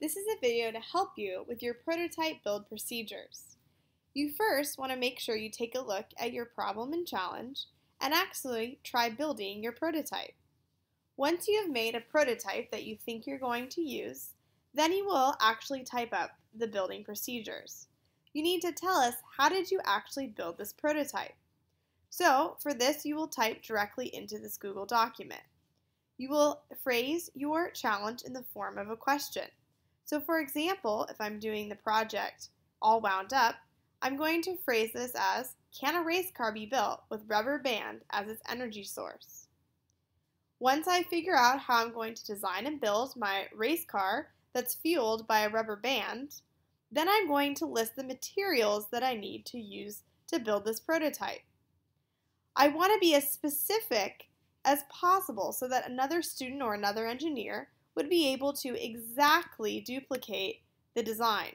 This is a video to help you with your prototype build procedures. You first want to make sure you take a look at your problem and challenge and actually try building your prototype. Once you have made a prototype that you think you're going to use, then you will actually type up the building procedures. You need to tell us, how did you actually build this prototype? So for this, you will type directly into this Google document. You will phrase your challenge in the form of a question. So for example, if I'm doing the project all wound up, I'm going to phrase this as, can a race car be built with rubber band as its energy source? Once I figure out how I'm going to design and build my race car that's fueled by a rubber band, then I'm going to list the materials that I need to use to build this prototype. I want to be as specific as possible so that another student or another engineer would be able to exactly duplicate the design.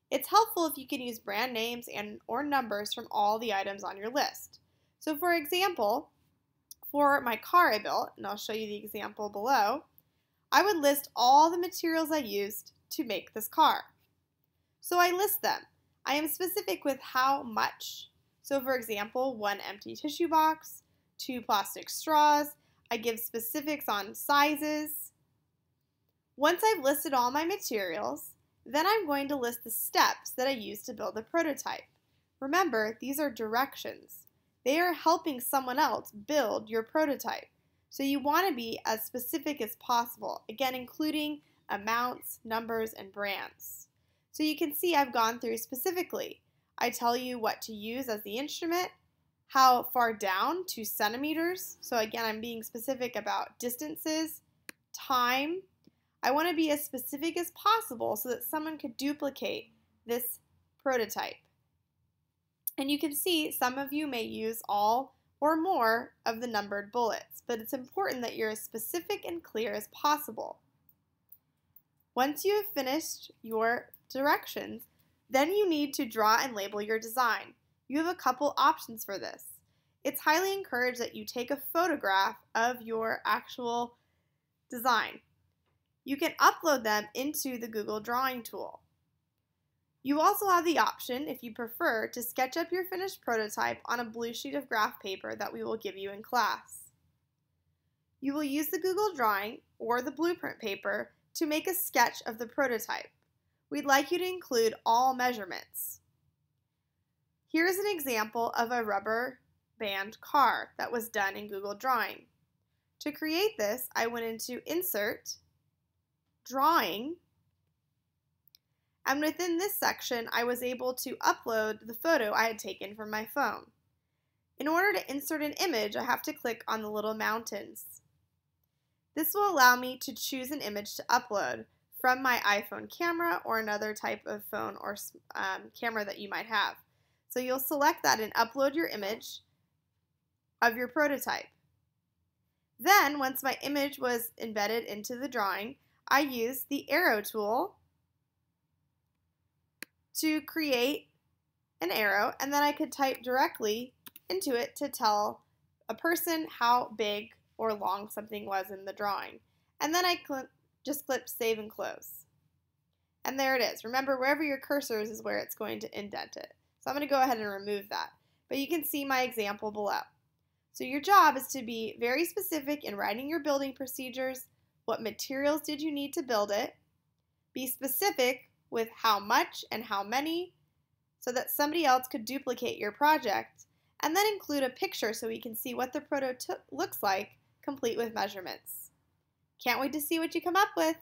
It's helpful if you can use brand names or numbers from all the items on your list. So for example, for my car I built, and I'll show you the example below, I would list all the materials I used to make this car. So I list them. I am specific with how much. So for example, 1 empty tissue box, 2 plastic straws. I give specifics on sizes. Once I've listed all my materials, then I'm going to list the steps that I use to build the prototype. Remember, these are directions. They are helping someone else build your prototype. So you want to be as specific as possible, again, including amounts, numbers, and brands. So you can see I've gone through specifically. I tell you what to use as the instrument, how far down, 2 centimeters. So again, I'm being specific about distances, time. I want to be as specific as possible so that someone could duplicate this prototype. And you can see some of you may use all or more of the numbered bullets, but it's important that you're as specific and clear as possible. Once you have finished your directions, then you need to draw and label your design. You have a couple options for this. It's highly encouraged that you take a photograph of your actual design. You can upload them into the Google Drawing tool. You also have the option, if you prefer, to sketch up your finished prototype on a blue sheet of graph paper that we will give you in class. You will use the Google Drawing or the blueprint paper to make a sketch of the prototype. We'd like you to include all measurements. Here's an example of a rubber band car that was done in Google Drawing. To create this, I went into Insert, Drawing, and within this section, I was able to upload the photo I had taken from my phone. In order to insert an image, I have to click on the little mountains. This will allow me to choose an image to upload from my iPhone camera or another type of phone or camera that you might have. So you'll select that and upload your image of your prototype. Then, once my image was embedded into the drawing, I used the arrow tool to create an arrow, and then I could type directly into it to tell a person how big or long something was in the drawing. And then I just click Save and Close. And there it is. Remember, wherever your cursor is where it's going to indent it. So I'm going to go ahead and remove that. But you can see my example below. So your job is to be very specific in writing your building procedures. What materials did you need to build it? Be specific with how much and how many so that somebody else could duplicate your project. And then include a picture so we can see what the prototype looks like, complete with measurements. Can't wait to see what you come up with.